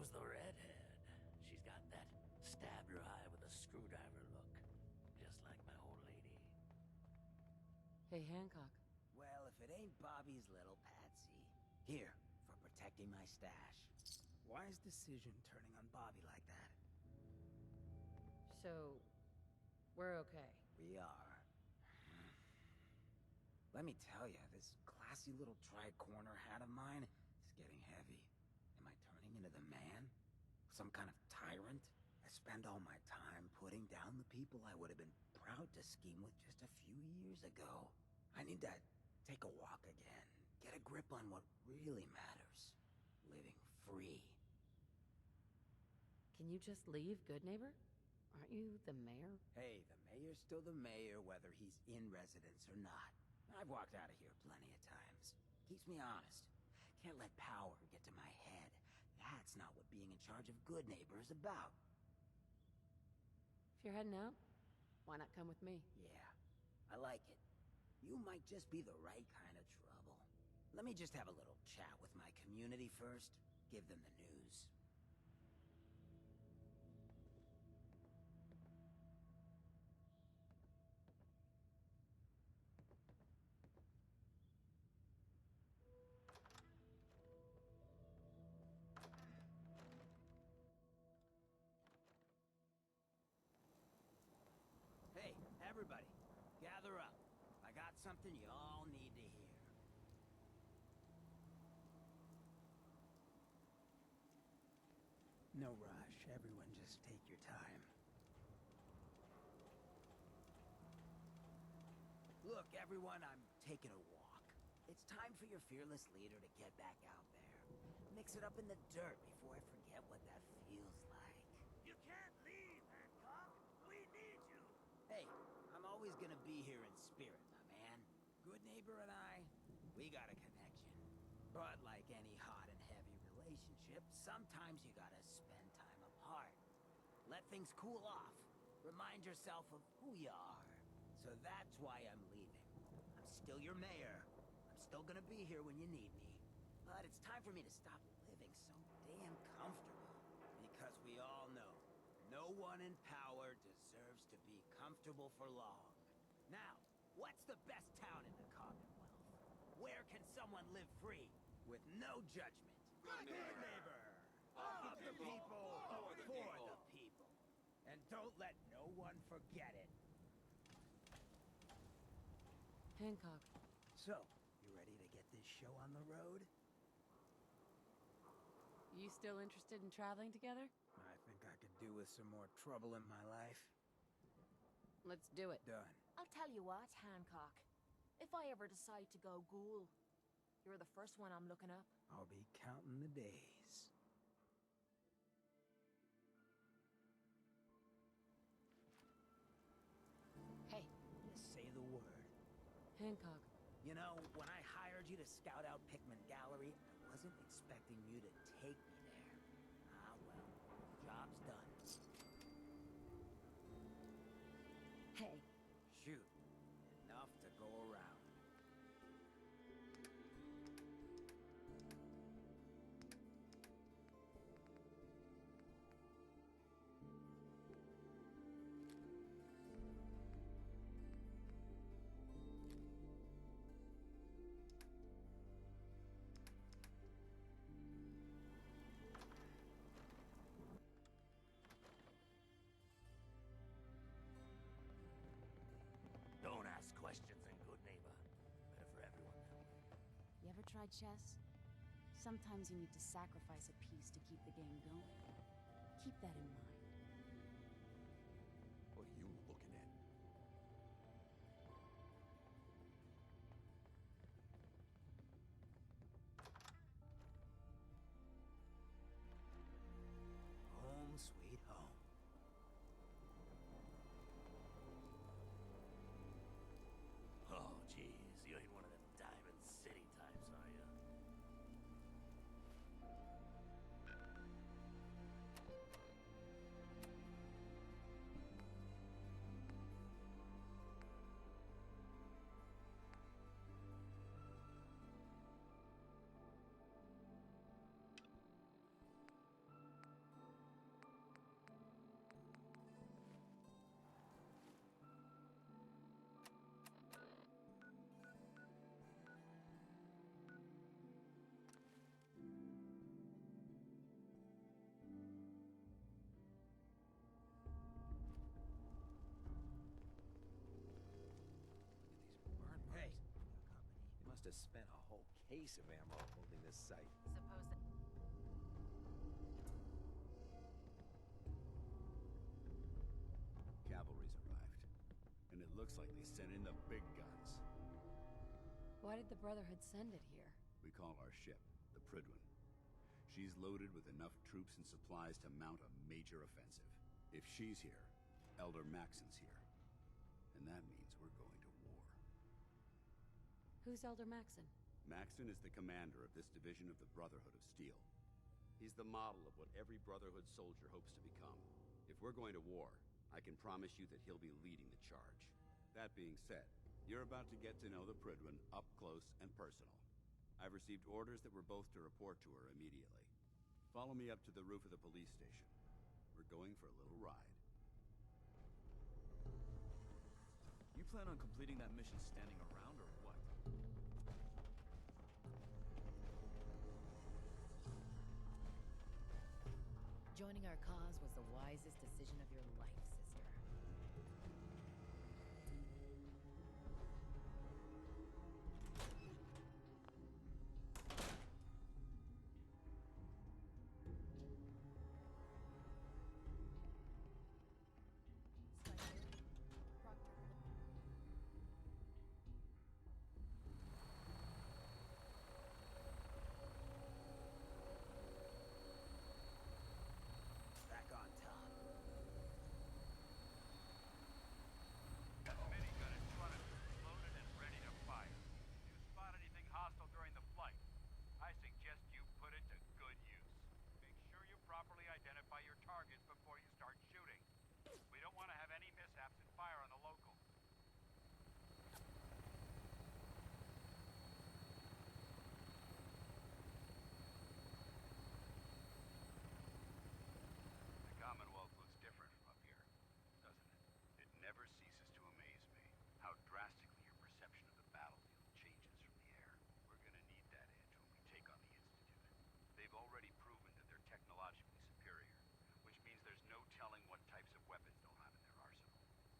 Who's the redhead? She's got that stabbed her eye with a screwdriver look. Just like my old lady. Hey, Hancock. Well, if it ain't Bobby's little Patsy. Here, for protecting my stash. Wise decision turning on Bobby like that. So, we're okay. We are. Let me tell you, this classy little tri-corner hat of mine is getting heavy. Am I turning into the man? Some kind of tyrant? I spend all my time putting down the people I would have been proud to scheme with just a few years ago. I need to take a walk again, get a grip on what really matters. Living free. Can you just leave, good neighbor? Aren't you the mayor? Hey, the mayor's still the mayor whether he's in residence or not. I've walked out of here plenty of times. Keeps me honest. Can't let power get to my head. That's not what being in charge of Good Neighbor is about. If you're heading out, why not come with me? Yeah, I like it. You might just be the right kind of trouble. Let me just have a little chat with my community first. Give them the news. Hey, everybody, gather up. I got something you all need to hear. No rush, everyone just take your time. Look, everyone, I'm taking a walk. It's time for your fearless leader to get back out there. Mix it up in the dirt before I forget what that feels like. You can't leave, Hancock. We need you. Hey, I'm always gonna be here in spirit, my man. Good Neighbor and I, we got a connection. But like any hot and heavy relationship, sometimes you gotta spend time apart. Let things cool off. Remind yourself of who you are. So that's why I'm leaving. I'm still your mayor. I'm still gonna be here when you need me. But it's time for me to stop living so damn comfortable. Because we all know, no one in power deserves to be comfortable for long. Now, what's the best town in the Commonwealth? Where can someone live free, with no judgment? Good Neighbor! Of the people, for the people. And don't let no one forget it. Hancock. So, you ready to get this show on the road? You still interested in traveling together? I think I could do with some more trouble in my life. Let's do it. Done. I'll tell you what, Hancock. If I ever decide to go ghoul, you're the first one I'm looking up. I'll be counting the days. Hey, Just say the word. Hancock. You know, when I hired you to scout out Pickman Gallery, I wasn't expecting you to take me there. Ah, well, job's done. Hey. Shoot, enough to go around. Don't ask questions in Good Neighbor. Better for everyone that way. You ever tried chess? Sometimes you need to sacrifice a piece to keep the game going. Keep that in mind. What are you looking at? Home sweet home. Oh, jeez. You ain't one of them Diamond City types, are you? must have spent a whole case of ammo holding this site. Suppose that... Cavalry's arrived. And it looks like they sent in the big guns. Why did the Brotherhood send it here? We call our ship the Prydwen. She's loaded with enough troops and supplies to mount a major offensive. If she's here, Elder Maxon's here. And that means we're going to war. Who's Elder Maxon? Maxon is the commander of this division of the Brotherhood of Steel. He's the model of what every Brotherhood soldier hopes to become. If we're going to war, I can promise you that he'll be leading the charge. That being said, you're about to get to know the Prydwen up close and personal. I've received orders that we're both to report to her immediately. Follow me up to the roof of the police station. We're going for a little ride. You plan on completing that mission standing around, or what? Joining our cause was the wisest decision of your life, sister. Back on top. Minigun in front of you, loaded and ready to fire. If you spot anything hostile during the flight, I suggest you put it to good use. Make sure you properly identify your targets before you start shooting. We don't want to have any mishaps and fire on the local. The Commonwealth looks different from up here, doesn't it? It never ceases to amaze me how drastically your perception of the battlefield changes from the air. We're gonna need that edge when we take on the Institute. They've already proven that they're technologically superior, which means there's no telling what types of weapons they'll have in their arsenal.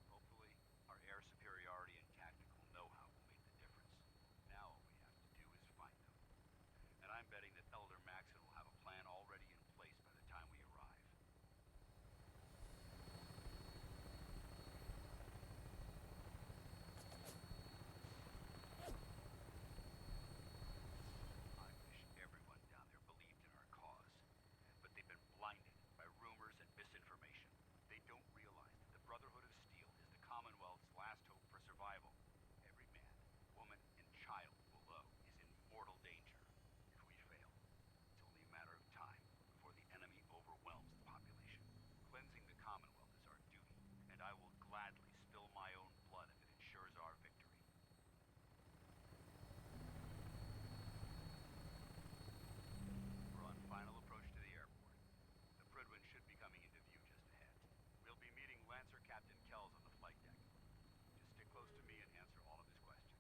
Hopefully, our air superiority and tactical know-how will make the difference. Now all we have to do is find them. And I'm betting that Elder Maxon will have a plan already in place by the time we arrive. I wish everyone down there believed in our cause, but they've been blinded by rumors and misinformation. They don't realize that the Brotherhood of Steel is the Commonwealth's last hope for survival. Every man, woman, and child below is in mortal danger. If we fail, it's only a matter of time before the enemy overwhelms the population. Cleansing the Commonwealth is our duty, and I will gladly spill my own blood if it ensures our victory. We're on final approach to the airport. The Prydwen should be coming into view just ahead. We'll be meeting Lancer Captain Kells on the flight deck. Just stick close to me and answer all of his questions.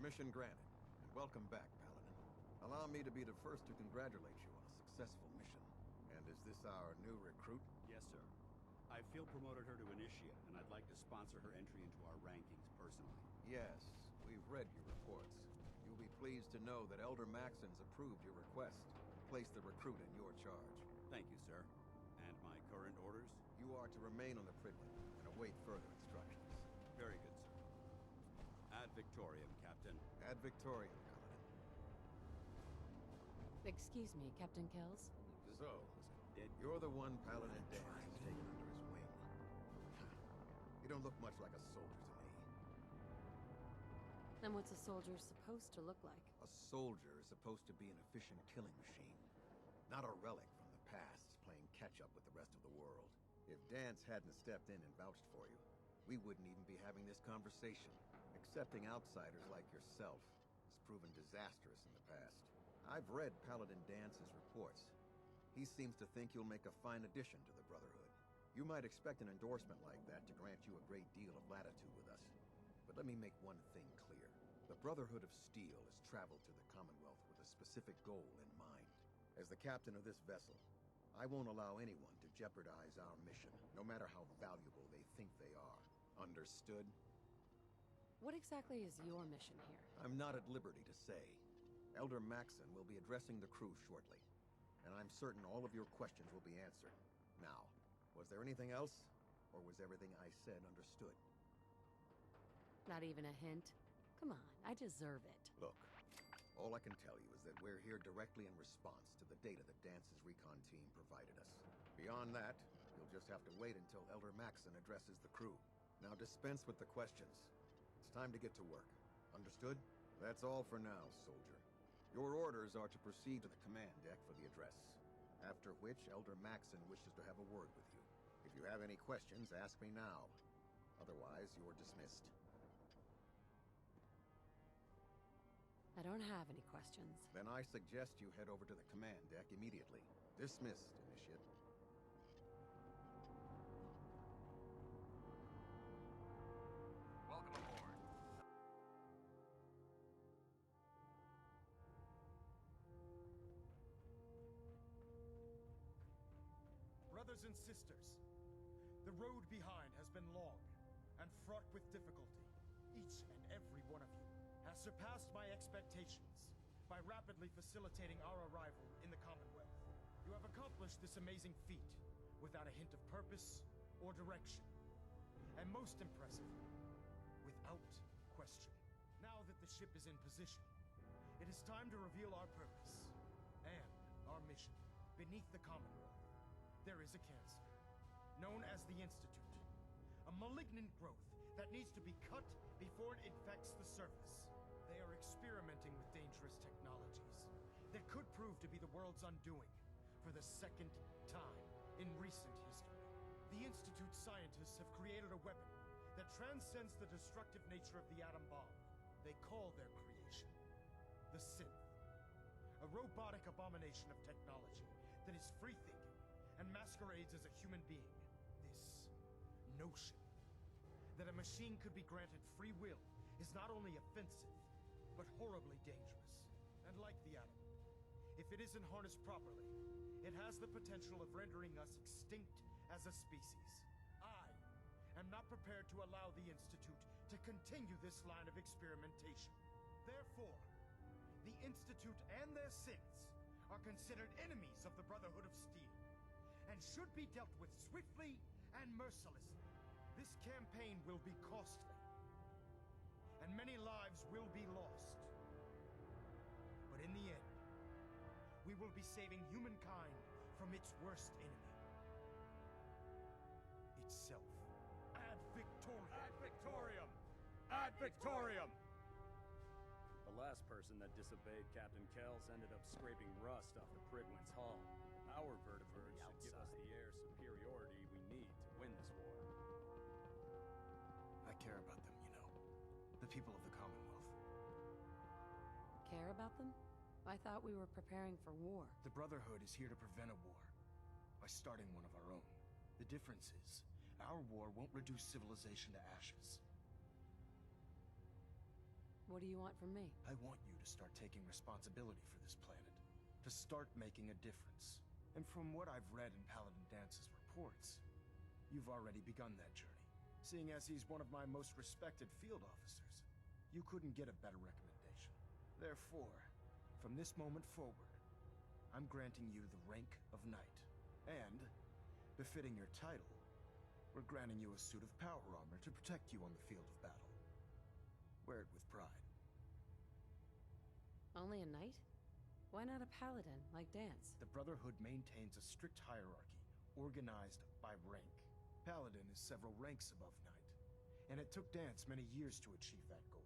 Mission granted, and welcome back, Paladin. Allow me to be the first to congratulate you on a successful mission. And is this our new recruit? Yes, sir. I field promoted her to Initiate, and I'd like to sponsor her entry into our rankings personally. Yes, we've read your reports. You'll be pleased to know that Elder Maxon's approved your request to place the recruit in your charge. Thank you, sir. And my current orders? You are to remain on the Priglet and await further instructions. Very good, sir. Ad Victoriam, Captain. Ad Victoriam, Paladin. Excuse me, Captain Kells? So, you're the one Paladin Dan has taken under his wing. You don't look much like a soldier to me. Then what's a soldier supposed to look like? A soldier is supposed to be an efficient killing machine, not a relic from the past playing catch-up with the rest of the world. If Dance hadn't stepped in and vouched for you, we wouldn't even be having this conversation. Accepting outsiders like yourself has proven disastrous in the past. I've read Paladin Dance's reports. He seems to think you'll make a fine addition to the Brotherhood. You might expect an endorsement like that to grant you a great deal of latitude with us. But let me make one thing clear. The Brotherhood of Steel has traveled to the Commonwealth with a specific goal in mind. As the captain of this vessel, I won't allow anyone to jeopardize our mission, no matter how valuable they think they are. Understood? What exactly is your mission here? I'm not at liberty to say. Elder Maxon will be addressing the crew shortly, and I'm certain all of your questions will be answered. Now, was there anything else, or was everything I said understood? Not even a hint? Come on, I deserve it. Look, all I can tell you is that we're here directly in response to the data that Dance's recon team provided us. Beyond that, you'll just have to wait until Elder Maxon addresses the crew. Now dispense with the questions. It's time to get to work. Understood? That's all for now, soldier. Your orders are to proceed to the command deck for the address, after which Elder Maxon wishes to have a word with you. If you have any questions, ask me now. Otherwise, you're dismissed. I don't have any questions. Then I suggest you head over to the command deck immediately. Dismissed, Initiate. Welcome aboard. Brothers and sisters, the road behind has been long and fraught with difficulty. Each and every one of you has surpassed my expectations by rapidly facilitating our arrival in the Commonwealth. You have accomplished this amazing feat without a hint of purpose or direction. And most impressively, without question. Now that the ship is in position, it is time to reveal our purpose and our mission. Beneath the Commonwealth, there is a cancer, known as the Institute. A malignant growth that needs to be cut before it infects the surface. They are experimenting with dangerous technologies that could prove to be the world's undoing for the second time in recent history. The Institute's scientists have created a weapon that transcends the destructive nature of the atom bomb. They call their creation the Synth, a robotic abomination of technology that is free-thinking and masquerades as a human being. This notion that a machine could be granted free will is not only offensive, but horribly dangerous. And like the atom, if it isn't harnessed properly, it has the potential of rendering us extinct as a species. I am not prepared to allow the Institute to continue this line of experimentation. Therefore, the Institute and their synths are considered enemies of the Brotherhood of Steel, and should be dealt with swiftly and mercilessly. This campaign will be costly, and many lives will be lost. But in the end, we will be saving humankind from its worst enemy. Itself. Ad Victoriam! Ad Victoriam! Ad Victoriam! The last person that disobeyed Captain Kells ended up scraping rust off the Prigwin's hull. Our vertibirds should give us the air superiority we need to win this war. I care about them, you know. The people of the Commonwealth. Care about them? I thought we were preparing for war. The Brotherhood is here to prevent a war by starting one of our own. The difference is, our war won't reduce civilization to ashes. What do you want from me? I want you to start taking responsibility for this planet. To start making a difference. And from what I've read in Paladin Dance's reports, you've already begun that journey. Seeing as he's one of my most respected field officers, you couldn't get a better recommendation. Therefore, from this moment forward, I'm granting you the rank of Knight. And, befitting your title, we're granting you a suit of power armor to protect you on the field of battle. Wear it with pride. Only a knight? Why not a paladin, like Dance? The Brotherhood maintains a strict hierarchy, organized by rank. Paladin is several ranks above Knight, and it took Dance many years to achieve that goal.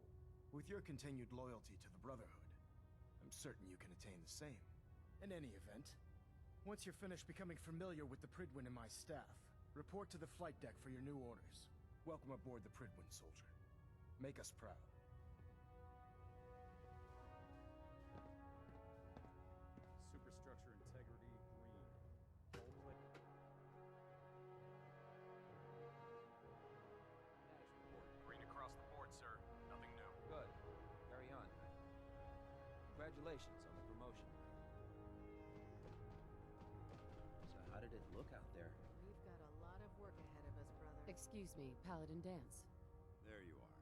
With your continued loyalty to the Brotherhood, I'm certain you can attain the same. In any event, once you're finished becoming familiar with the Pridwin and my staff, report to the flight deck for your new orders. Welcome aboard the Pridwin, soldier. Make us proud. Superstructure integrity, green. Only... Green across the board, sir. Nothing new. Good. Carry on. Congratulations on the promotion. So how did it look out there? We've got a lot of work ahead of us, brother. Excuse me, Paladin Dance. There you are.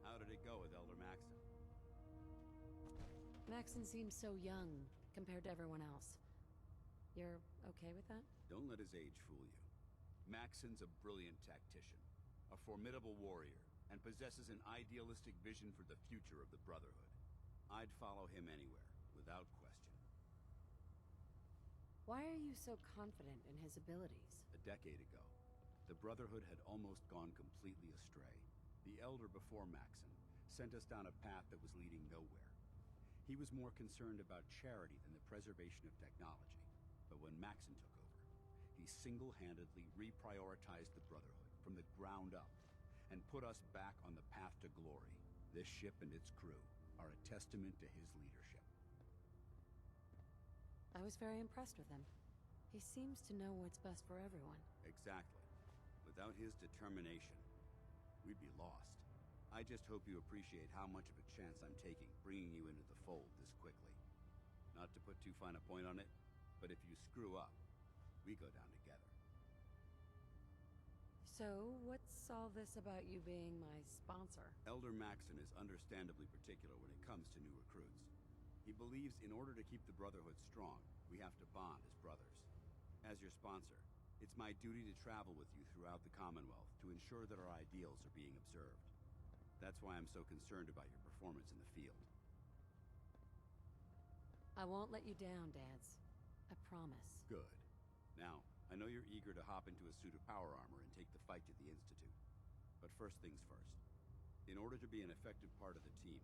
How did it go with Elder Maxon? Maxon seems so young compared to everyone else. You're okay with that? Don't let his age fool you. Maxon's a brilliant tactician, a formidable warrior, and possesses an idealistic vision for the future of the Brotherhood. I'd follow him anywhere, without question. Why are you so confident in his abilities? A decade ago, the Brotherhood had almost gone completely astray. The Elder before Maxon sent us down a path that was leading nowhere. He was more concerned about charity than the preservation of technology. But when Maxon took over, he single-handedly reprioritized the Brotherhood from the ground up and put us back on the path to glory. This ship and its crew are a testament to his leadership. I was very impressed with him. He seems to know what's best for everyone. Exactly. Without his determination, we'd be lost. I just hope you appreciate how much of a chance I'm taking bringing you into the fold this quickly. Not to put too fine a point on it, but if you screw up, we go down together. So, what's all this about you being my sponsor? Elder Maxon is understandably particular when it comes to new recruits. He believes in order to keep the Brotherhood strong, we have to bond as brothers. As your sponsor, it's my duty to travel with you throughout the Commonwealth to ensure that our ideals are being observed. That's why I'm so concerned about your performance in the field. I won't let you down, Dance. I promise. Good. Now, I know you're eager to hop into a suit of power armor and take the fight to the Institute. But first things first. In order to be an effective part of the team,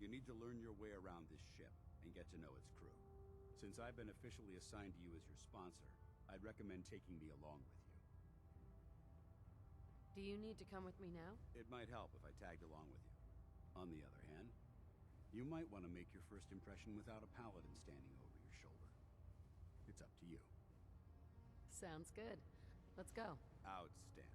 you need to learn your way around this ship and get to know its crew. Since I've been officially assigned to you as your sponsor, I'd recommend taking me along with you. Do you need to come with me now? It might help if I tagged along with you. On the other hand, you might want to make your first impression without a paladin standing over your shoulder. It's up to you. Sounds good. Let's go. Outstanding.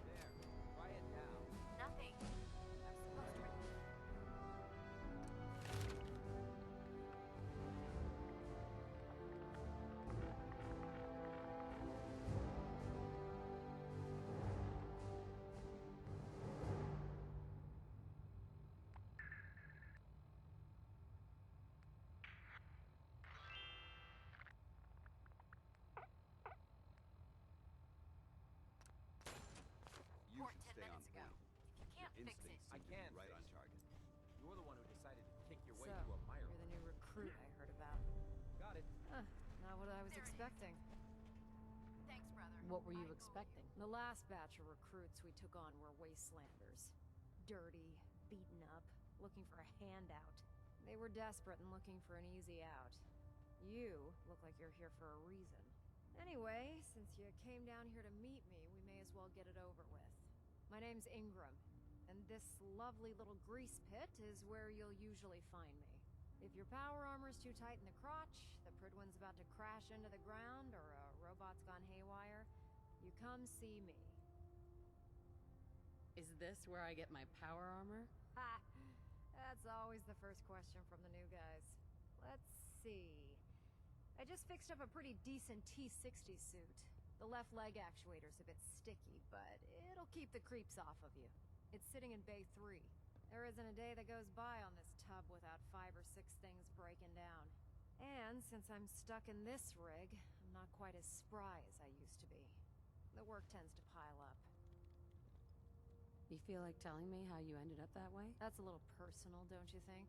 There. Try it now. Nothing. I'm supposed to... You Report should 10 stay on minutes ago. point. You can't Your fix it. instincts I seem to be can right fix on it. target. You're the one who decided to kick your way So, to a mire. you're the new recruit I heard about. Got it. Not what I was There it is. expecting. Thanks, brother. What were you I owe expecting? The last batch of recruits we took on were wastelanders. Dirty, beaten up, looking for a handout. They were desperate and looking for an easy out. You look like you're here for a reason. Anyway, since you came down here to meet me, we may as well get it over with. My name's Ingram, and this lovely little grease pit is where you'll usually find me. If your power armor's too tight in the crotch, the Pridwin's about to crash into the ground, or a robot's gone haywire, you come see me. Is this where I get my power armor? Ha! That's always the first question from the new guys. Let's see. I just fixed up a pretty decent T-60 suit. The left leg actuator's a bit sticky, but it'll keep the creeps off of you. It's sitting in Bay 3. There isn't a day that goes by on this tub without 5 or 6 things breaking down. And since I'm stuck in this rig, I'm not quite as spry as I used to be. The work tends to pile up. You feel like telling me how you ended up that way? That's a little personal, don't you think?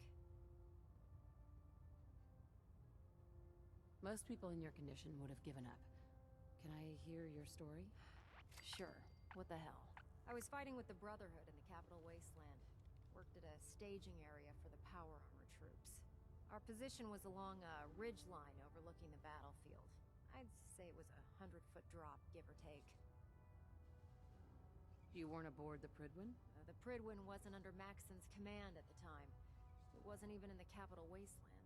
Most people in your condition would have given up. Can I hear your story? Sure. What the hell? I was fighting with the Brotherhood in the Capital Wasteland. Worked at a staging area for the power armor troops. Our position was along a ridge line overlooking the battlefield. I'd say it was a 100-foot drop, give or take. You weren't aboard the Pridwin? The Pridwin wasn't under Maxon's command at the time. It wasn't even in the Capital Wasteland.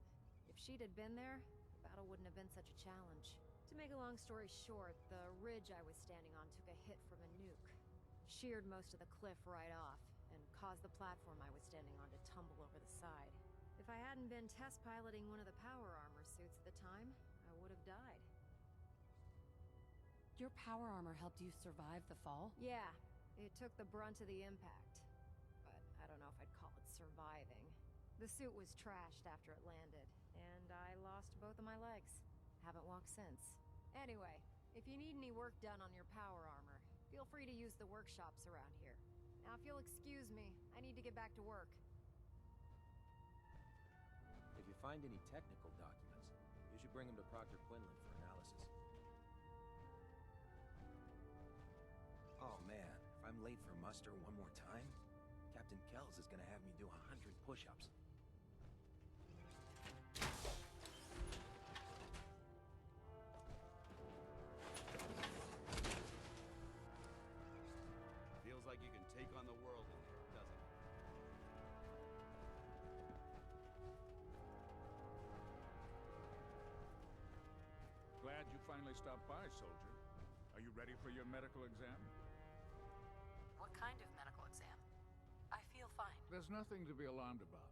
If she'd had been there, the battle wouldn't have been such a challenge. To make a long story short, the ridge I was standing on took a hit from a nuke. Sheared most of the cliff right off, and caused the platform I was standing on to tumble over the side. If I hadn't been test piloting one of the power armor suits at the time, I would have died. Your power armor helped you survive the fall? Yeah, it took the brunt of the impact. But I don't know if I'd call it surviving. The suit was trashed after it landed, and I lost both of my legs. Haven't walked since. Anyway, if you need any work done on your power armor, feel free to use the workshops around here. Now, if you'll excuse me, I need to get back to work. If you find any technical documents, you should bring them to Proctor Quinlan for analysis. Oh man, if I'm late for muster one more time, Captain Kells is gonna have me do 100 push-ups. Feels like you can take on the world in there, doesn't it? Glad you finally stopped by, soldier. Are you ready for your medical exam? What kind of medical exam? I feel fine. There's nothing to be alarmed about.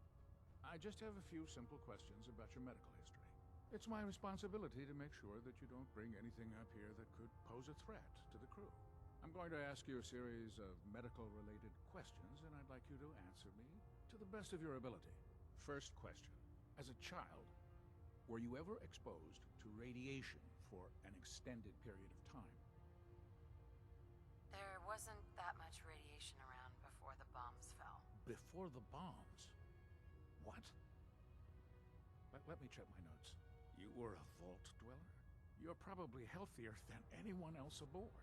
I just have a few simple questions about your medical history. It's my responsibility to make sure that you don't bring anything up here that could pose a threat to the crew. I'm going to ask you a series of medical-related questions, and I'd like you to answer me to the best of your ability. First question. As a child, were you ever exposed to radiation for an extended period of time? There wasn't that much radiation around before the bombs fell. Before the bombs? What? Let me check my notes. You were a vault dweller? You're probably healthier than anyone else aboard.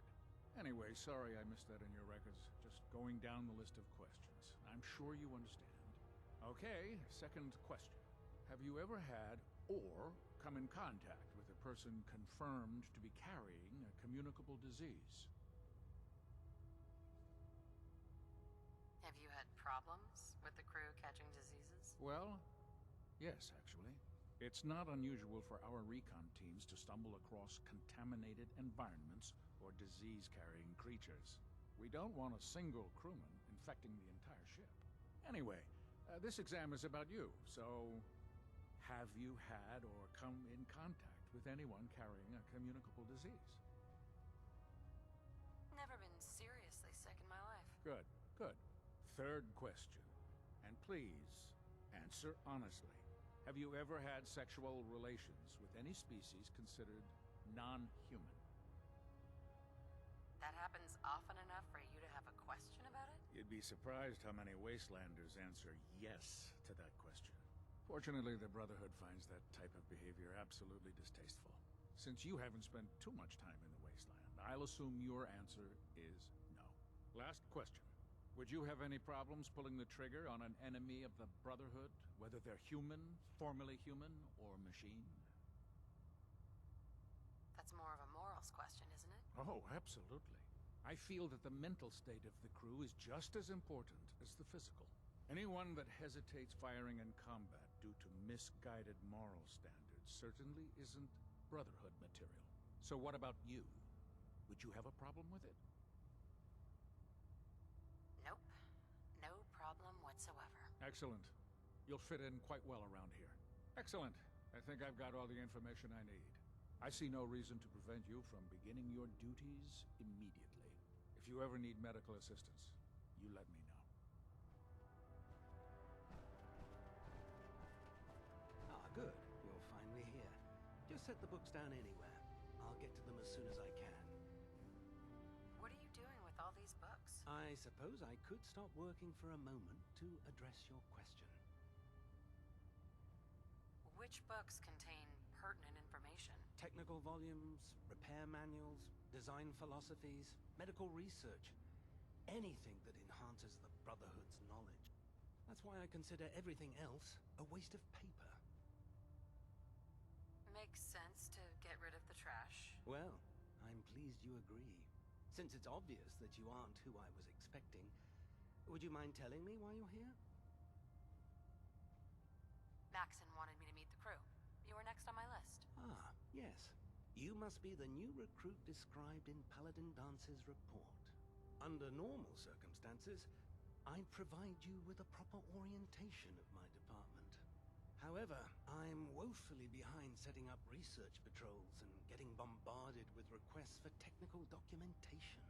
Anyway, sorry I missed that in your records. Just going down the list of questions. I'm sure you understand. Okay, second question. Have you ever had or come in contact with a person confirmed to be carrying a communicable disease? Have you had problems with the crew catching diseases? Well, yes, actually. It's not unusual for our recon teams to stumble across contaminated environments or disease-carrying creatures. We don't want a single crewman infecting the entire ship. Anyway, this exam is about you, so have you had or come in contact with anyone carrying a communicable disease? Never been seriously sick in my life. Good, good. Third question, and please, answer honestly. Have you ever had sexual relations with any species considered non-human? That happens often enough for you to have a question about it? You'd be surprised how many Wastelanders answer yes to that question. Fortunately, the Brotherhood finds that type of behavior absolutely distasteful. Since you haven't spent too much time in the Wasteland, I'll assume your answer is no. Last question. Would you have any problems pulling the trigger on an enemy of the Brotherhood, whether they're human, formerly human, or machine? That's more of a morals question, isn't it? Oh, absolutely. I feel that the mental state of the crew is just as important as the physical. Anyone that hesitates firing in combat due to misguided moral standards certainly isn't Brotherhood material. So what about you? Would you have a problem with it? Nope. No problem whatsoever. Excellent. You'll fit in quite well around here. Excellent. I think I've got all the information I need. I see no reason to prevent you from beginning your duties immediately. If you ever need medical assistance, you let me know. Ah, good. You're finally here. Just set the books down anywhere. I'll get to them as soon as I can. What are you doing with all these books? I suppose I could stop working for a moment to address your question. Which books contain pertinent information? Technical volumes, repair manuals, design philosophies, medical research. Anything that enhances the Brotherhood's knowledge. That's why I consider everything else a waste of paper. Makes sense to get rid of the trash. Well, I'm pleased you agree. Since it's obvious that you aren't who I was expecting, would you mind telling me why you're here? Madison wanted me to meet the crew. You were next on my list. Ah, yes. You must be the new recruit described in Paladin Dance's report. Under normal circumstances, I'd provide you with a proper orientation of my department. However, I'm woefully behind setting up research patrols and getting bombarded with requests for technical documentation.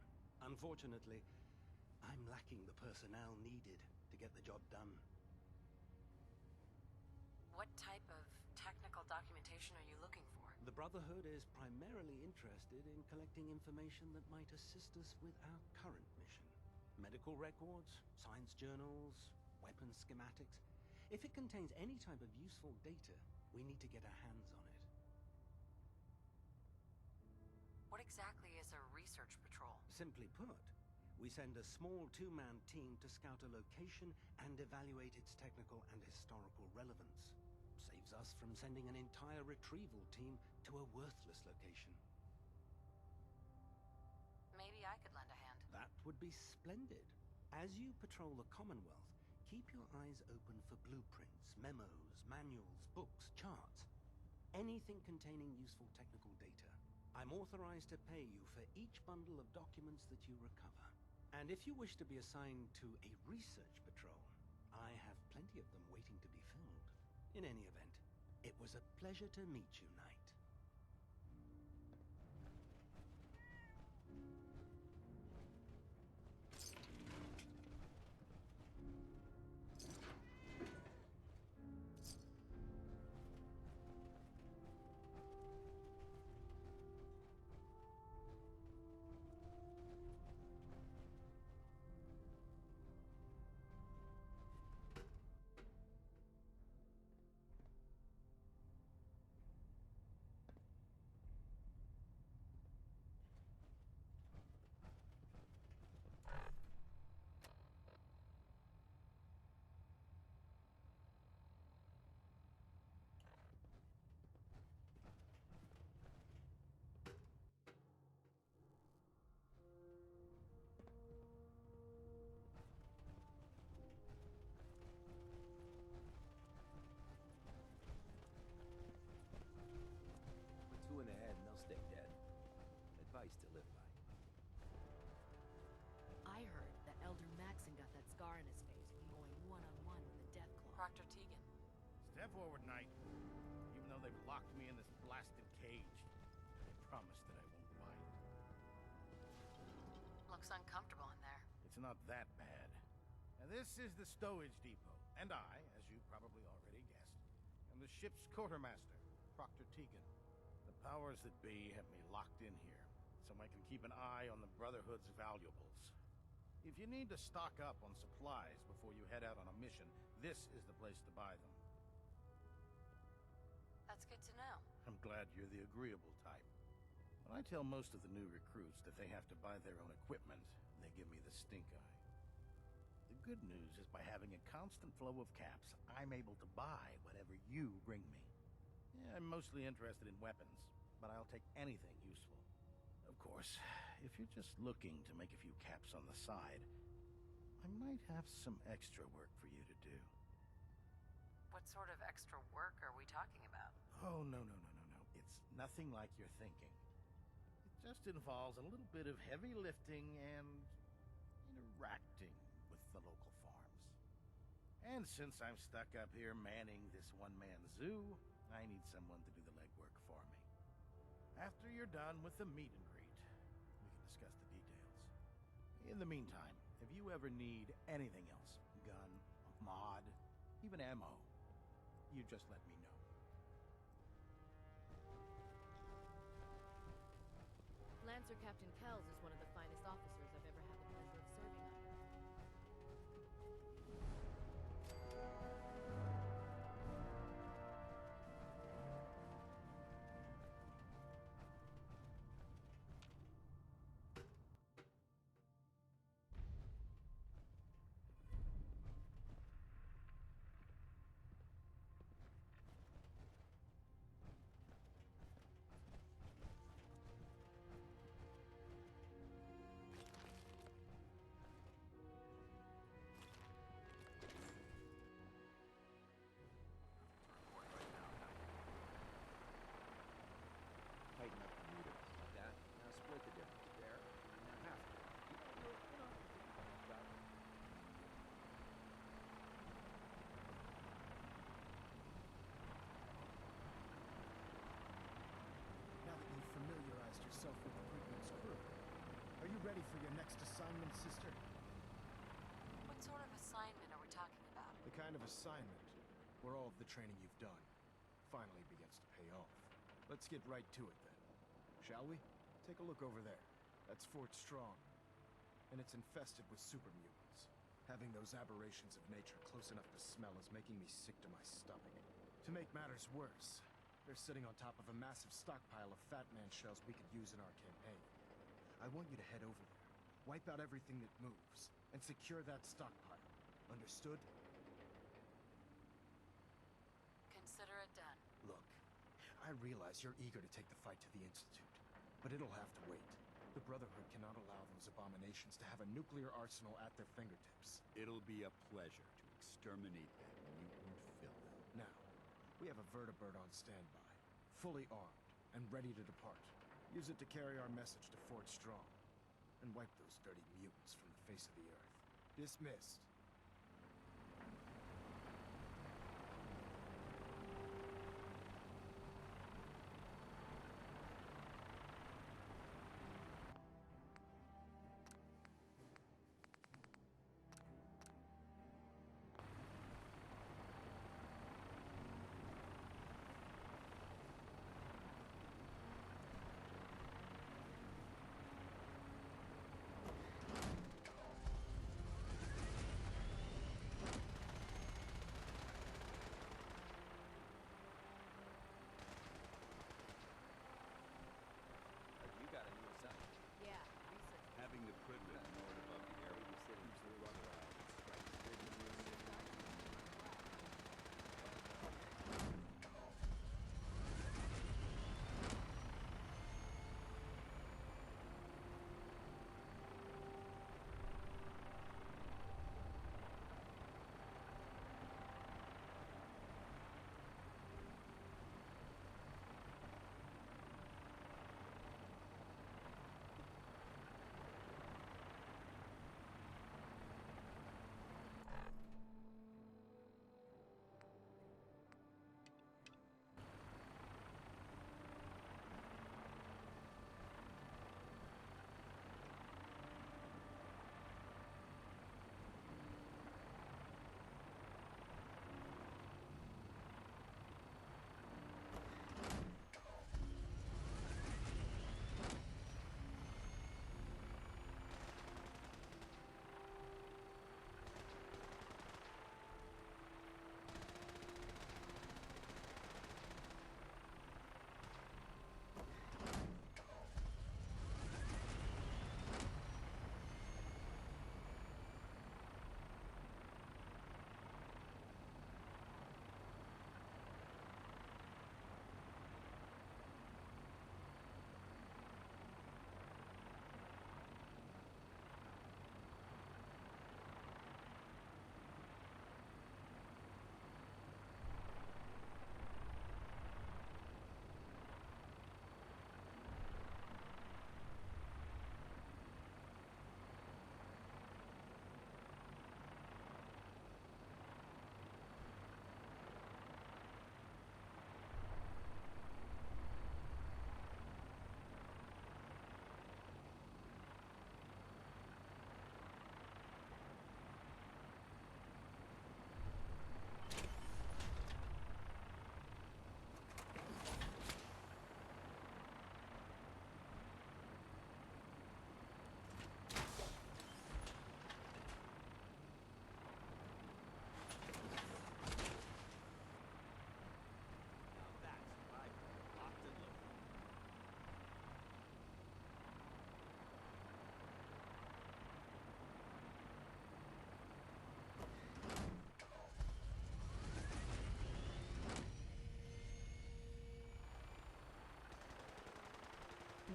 Unfortunately, I'm lacking the personnel needed to get the job done. What type of technical documentation are you looking for? The Brotherhood is primarily interested in collecting information that might assist us with our current mission. Medical records, science journals, weapons schematics. If it contains any type of useful data, we need to get our hands on it. What exactly is a research patrol? Simply put, we send a small two-man team to scout a location and evaluate its technical and historical relevance. Saves us from sending an entire retrieval team to a worthless location. Maybe I could lend a hand. That would be splendid. As you patrol the Commonwealth, keep your eyes open for blueprints, memos, manuals, books, charts. Anything containing useful technical data. I'm authorized to pay you for each bundle of documents that you recover. And if you wish to be assigned to a research patrol, I have plenty of them waiting to be filled. In any event, it was a pleasure to meet you, Knight. Two in the head and they'll stay dead. Advice to live by. I heard that Elder Maxon got that scar in his face from going one-on-one with the Deathclaw. Proctor Tegan. Step forward, Knight. Even though they've locked me in this blasted cage, I promise that I won't bite. Looks uncomfortable in there. It's not that bad. Now, this is the stowage depot, and I, as you probably already guessed, am the ship's quartermaster, Proctor Tegan. The powers that be have me locked in here, so I can keep an eye on the Brotherhood's valuables. If you need to stock up on supplies before you head out on a mission, this is the place to buy them. That's good to know. I'm glad you're the agreeable type. When I tell most of the new recruits that they have to buy their own equipment, they give me the stink eye. The good news is by having a constant flow of caps, I'm able to buy whatever you bring me. Yeah, I'm mostly interested in weapons, but I'll take anything useful. Of course, if you're just looking to make a few caps on the side, I I might have some extra work for you to do. What sort of extra work are we talking about? Oh, no. It's nothing like you're thinking. It just involves a little bit of heavy lifting and interacting with the local farms. And since I'm stuck up here manning this one-man zoo, I need someone to do the legwork for me. After you're done with the meet and greet, we can discuss the details. In the meantime, if you ever need anything else, gun, mod, even ammo, you just let me know. Lancer Captain Kells is one of the finest officers I've ever had the pleasure of serving under. Tighten up the meter. Like that. Now split the difference. There. And now half. Got it. Now that you've familiarized yourself with the Pridman's crew, are you ready for your next assignment, sister? What sort of assignment are we talking about? The kind of assignment where all of the training you've done finally begins to pay off. Let's get right to it then. Shall we? Take a look over there. That's Fort Strong. And it's infested with super mutants. Having those aberrations of nature close enough to smell is making me sick to my stomach. To make matters worse, they're sitting on top of a massive stockpile of Fat Man shells we could use in our campaign. I want you to head over there, wipe out everything that moves, and secure that stockpile. Understood? Consider it done. Look, I realize you're eager to take the fight to the Institute, but it'll have to wait. The Brotherhood cannot allow those abominations to have a nuclear arsenal at their fingertips. It'll be a pleasure to exterminate that mutant filth. Now, we have a vertibird on standby, fully armed and ready to depart. Use it to carry our message to Fort Strong, and wipe those dirty mutants from the face of the earth. Dismissed.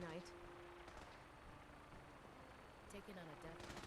night. Taken on a death.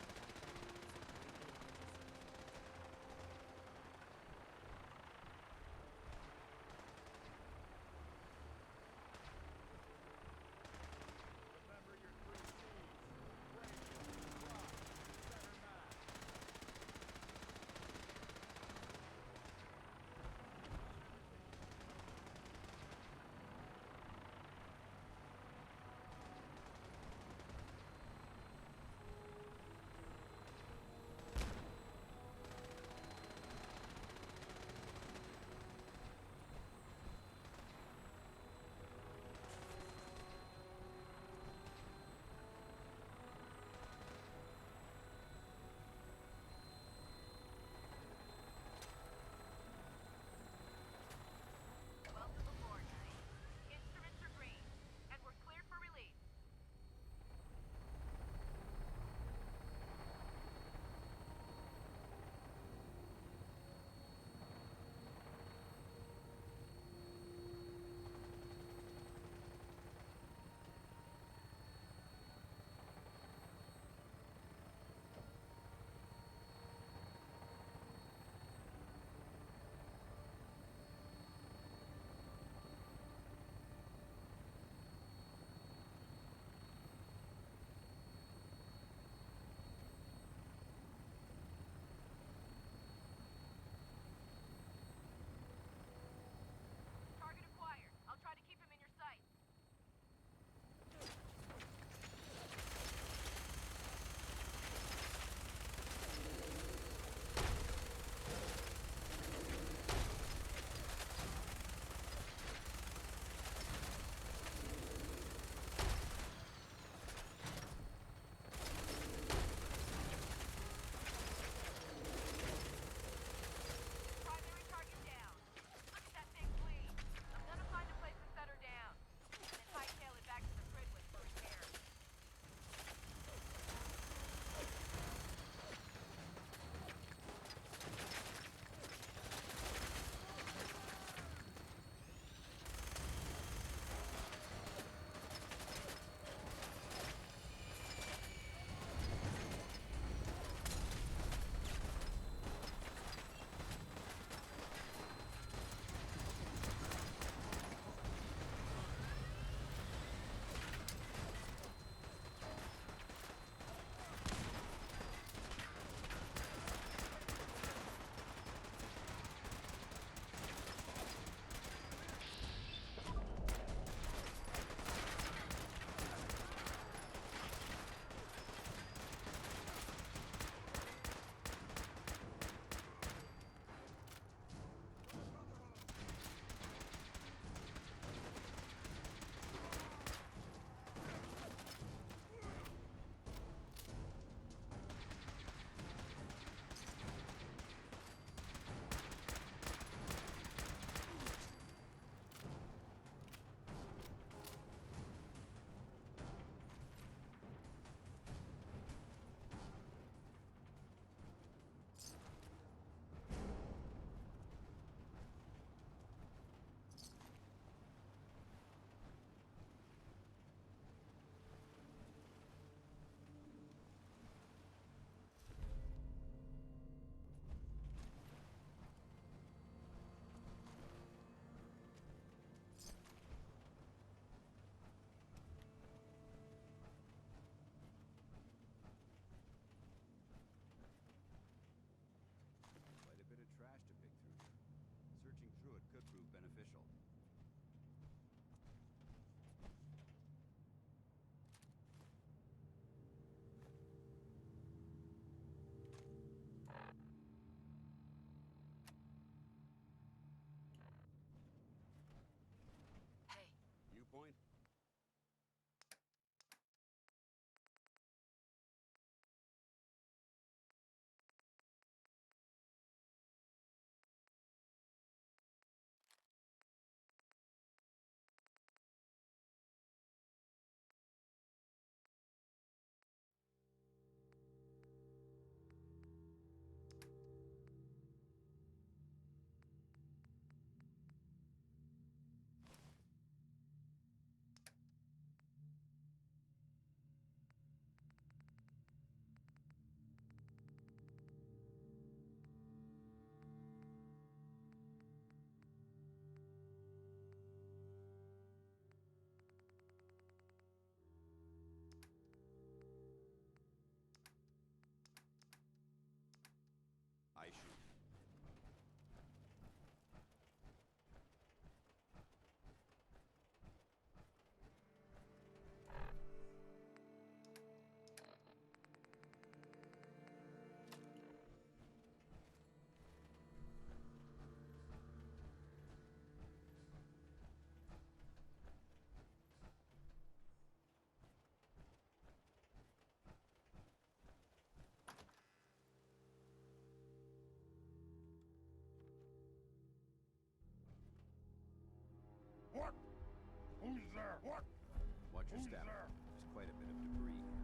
Watch your step. There's quite a bit of debris here.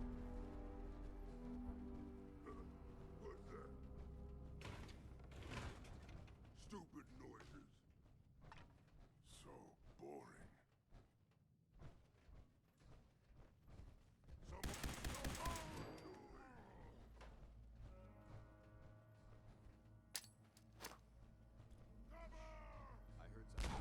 What's that? Stupid noises. So boring. I heard something.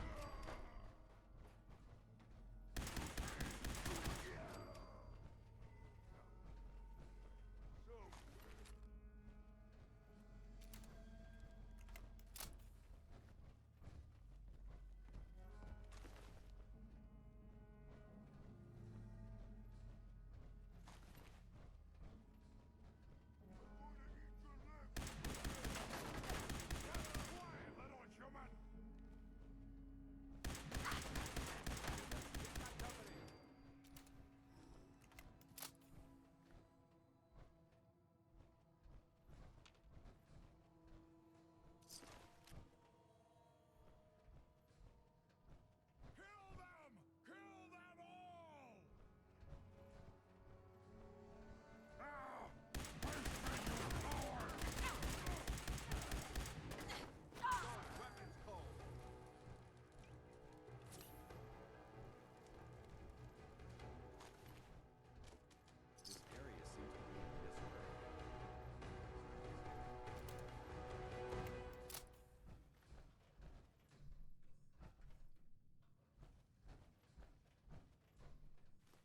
This area seems to be in disarray.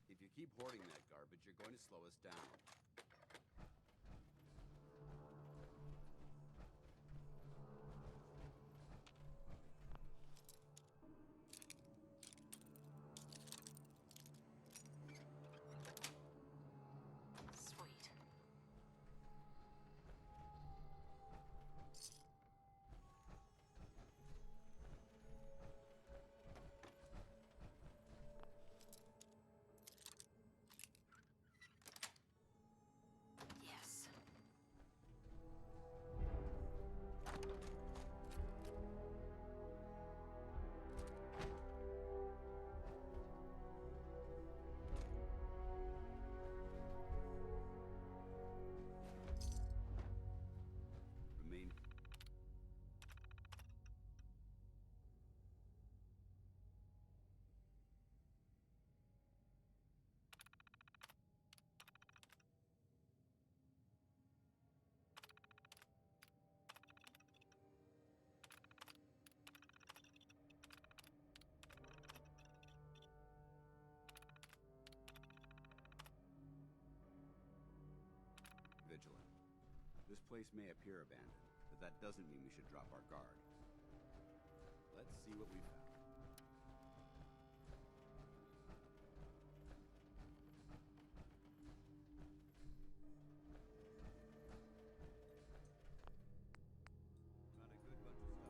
If you keep hoarding that garbage, you're going to slow us down. Sweet. Yes. Remain. Vigilant. This place may appear abandoned, but that doesn't mean we should drop our guard. Let's see what we found. Found a good bunch of stuff here.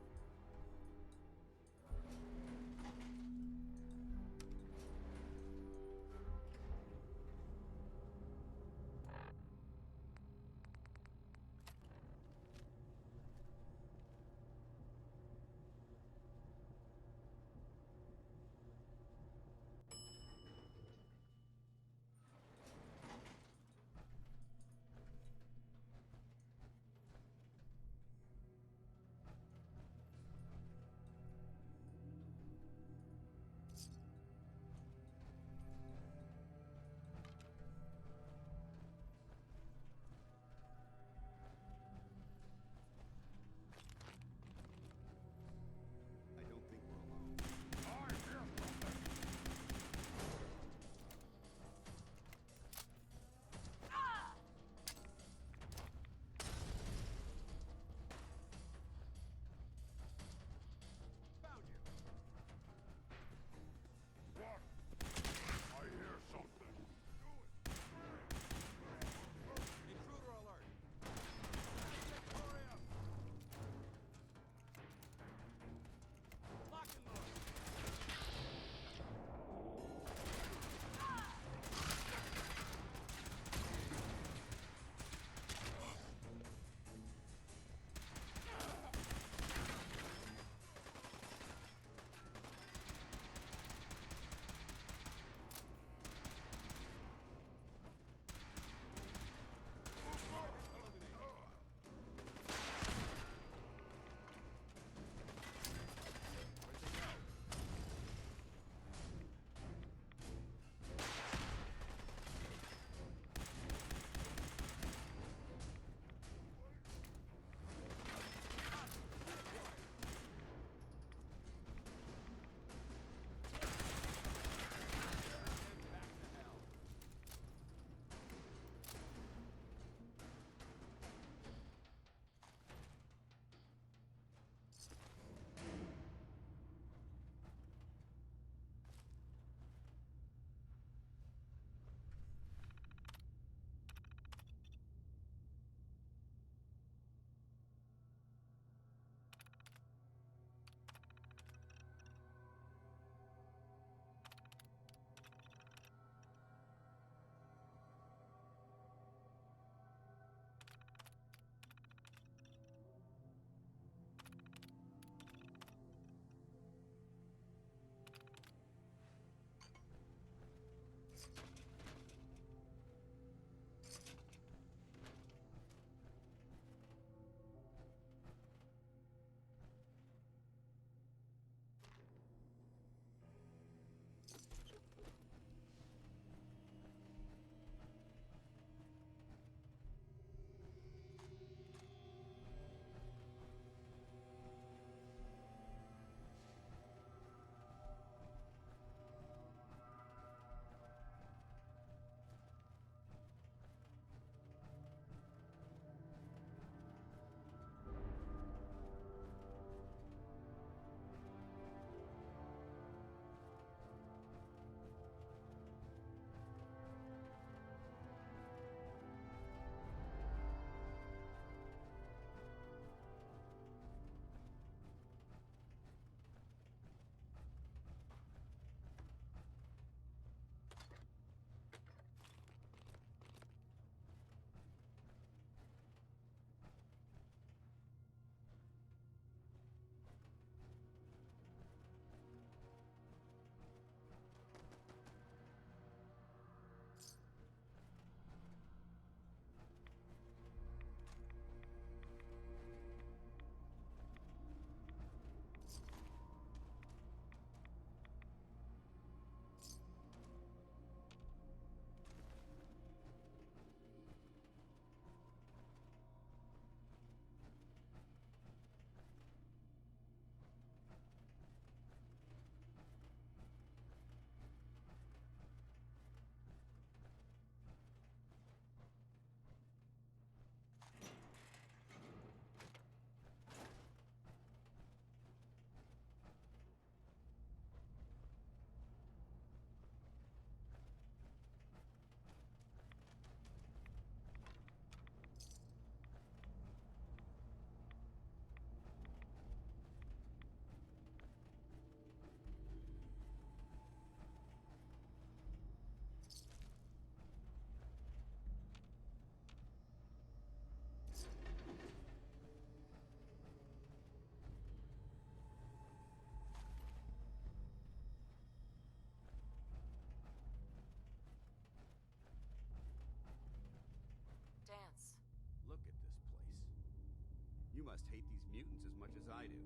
must hate these mutants as much as I do.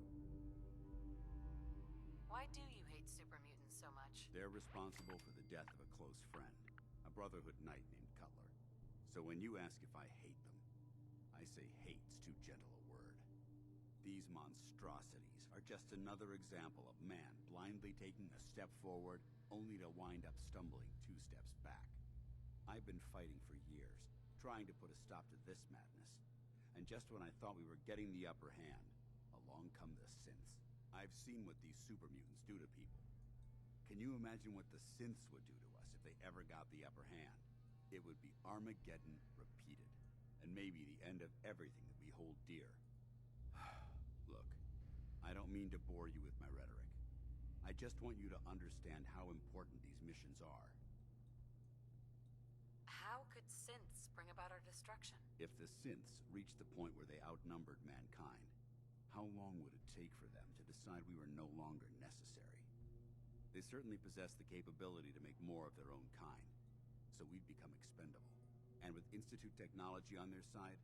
Why do you hate super mutants so much? They're responsible for the death of a close friend, a Brotherhood knight named Cutler. So when you ask if I hate them, I say hate's too gentle a word. These monstrosities are just another example of man blindly taking a step forward only to wind up stumbling 2 steps back. I've been fighting for years, trying to put a stop to this madness. And just when I thought we were getting the upper hand, along come the synths. I've seen what these super mutants do to people. Can you imagine what the synths would do to us if they ever got the upper hand? It would be Armageddon repeated, and maybe the end of everything that we hold dear. Look, I don't mean to bore you with my rhetoric. I just want you to understand how important these missions are. How could synths bring about our destruction? If the synths reached the point where they outnumbered mankind, how long would it take for them to decide we were no longer necessary? They certainly possess the capability to make more of their own kind, so we'd become expendable. And with Institute technology on their side,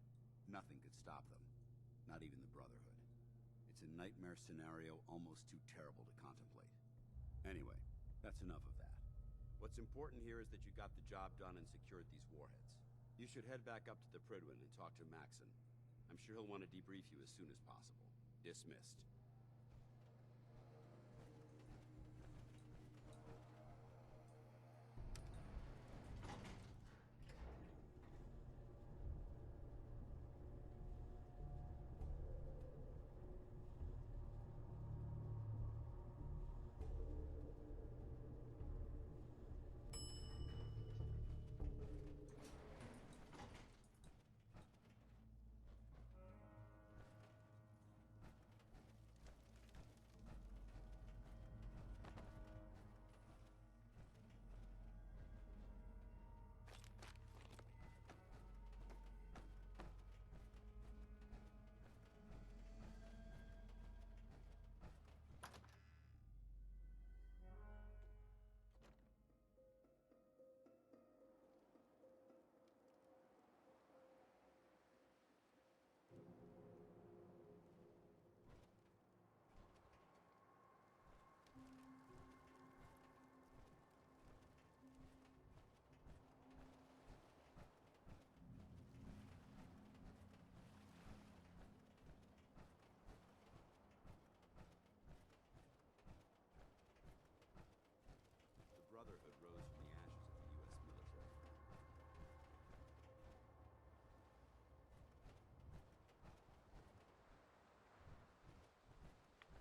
nothing could stop them, not even the Brotherhood. It's a nightmare scenario almost too terrible to contemplate. Anyway, that's enough of that. What's important here is that you got the job done and secured these warheads. You should head back up to the Prydwen and talk to Maxon. I'm sure he'll want to debrief you as soon as possible. Dismissed. Brotherhood rose from the ashes of the U.S. military.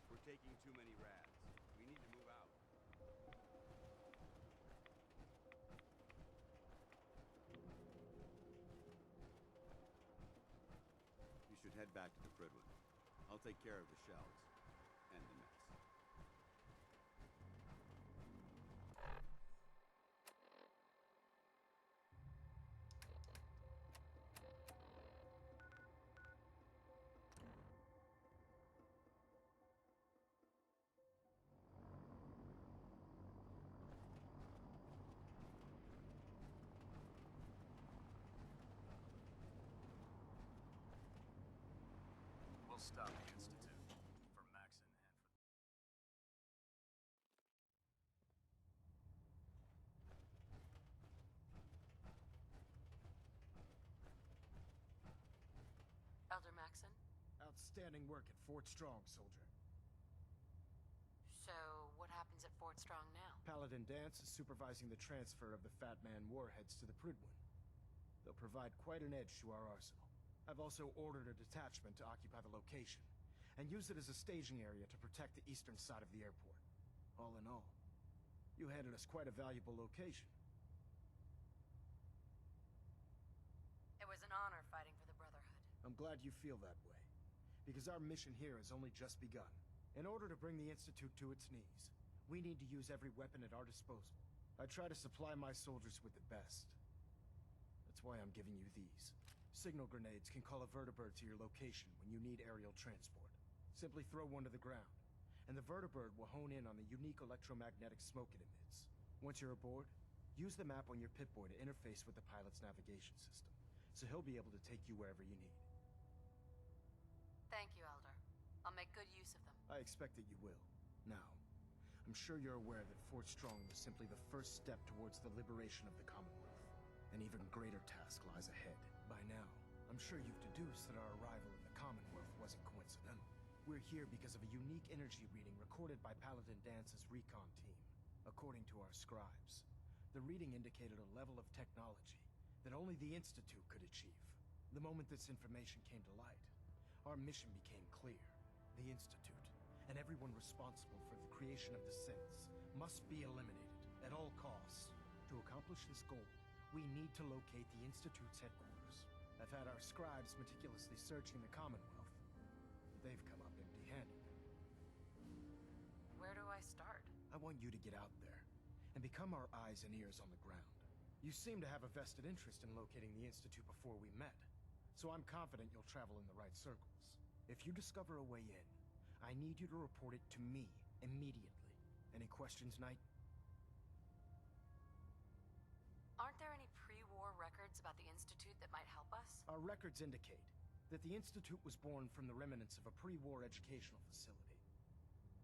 We're taking too many rads. We need to move out. You should head back to the Prydwen. I'll take care of the shells and the mess. We'll stop the Institute for Maxon and for... Elder Maxon? Outstanding work at Fort Strong, soldier. So, what happens at Fort Strong now? Paladin Danse is supervising the transfer of the Fat Man warheads to the Prydwen. They'll provide quite an edge to our arsenal. I've also ordered a detachment to occupy the location, and use it as a staging area to protect the eastern side of the airport. All in all, you handed us quite a valuable location. It was an honor fighting for the Brotherhood. I'm glad you feel that way, because our mission here has only just begun. In order to bring the Institute to its knees, we need to use every weapon at our disposal. I try to supply my soldiers with the best. That's why I'm giving you these. Signal grenades can call a vertibird to your location when you need aerial transport. Simply throw one to the ground, and the vertibird will hone in on the unique electromagnetic smoke it emits. Once you're aboard, use the map on your Pip-Boy to interface with the pilot's navigation system, so he'll be able to take you wherever you need. Thank you, I expect that you will. Now, I'm sure you're aware that Fort Strong was simply the first step towards the liberation of the Commonwealth. An even greater task lies ahead. By now, I'm sure you've deduced that our arrival in the Commonwealth wasn't coincidental. We're here because of a unique energy reading recorded by Paladin Dance's recon team. According to our scribes, the reading indicated a level of technology that only the Institute could achieve. The moment this information came to light, our mission became clear. The Institute, and everyone responsible for the creation of the synths, must be eliminated at all costs. To accomplish this goal, we need to locate the Institute's headquarters. I've had our scribes meticulously searching the Commonwealth, but they've come up empty-handed. Where do I start? I want you to get out there and become our eyes and ears on the ground. You seem to have a vested interest in locating the Institute before we met, so I'm confident you'll travel in the right circles. If you discover a way in, I need you to report it to me immediately. Any questions, Knight? Aren't there any pre-war records about the Institute that might help us? Our records indicate that the Institute was born from the remnants of a pre-war educational facility,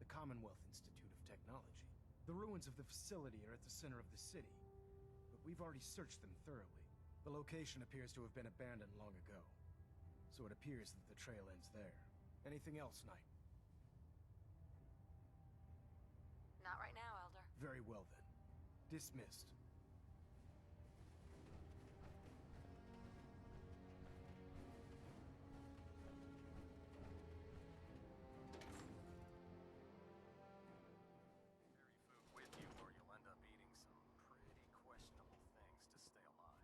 the Commonwealth Institute of Technology. The ruins of the facility are at the center of the city, but we've already searched them thoroughly. The location appears to have been abandoned long ago, so it appears that the trail ends there. Anything else, Knight? Not right now, Elder. Very well, then. Dismissed. With you, or you'll end up eating some pretty questionable things to stay alive.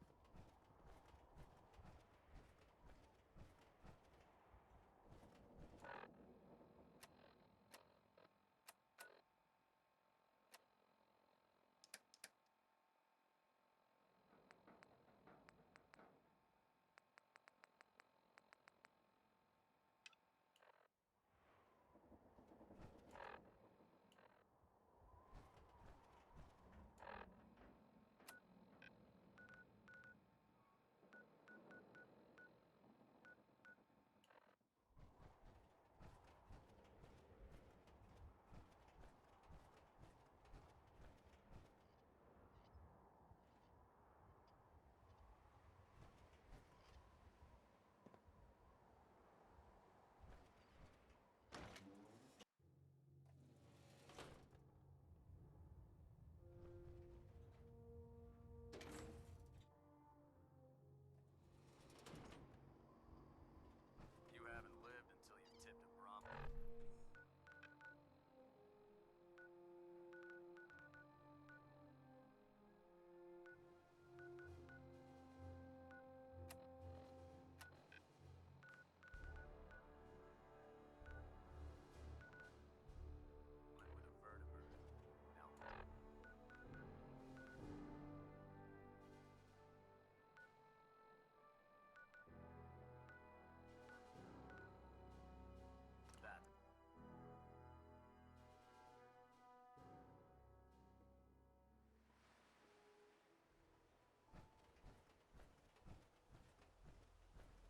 You haven't lived until you've tipped a Brahmin. Went with a vertebrate. Now, that.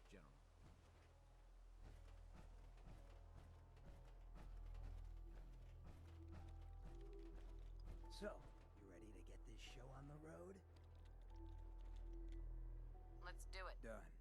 General. So, you ready to get this show on the road? Let's do it. Done.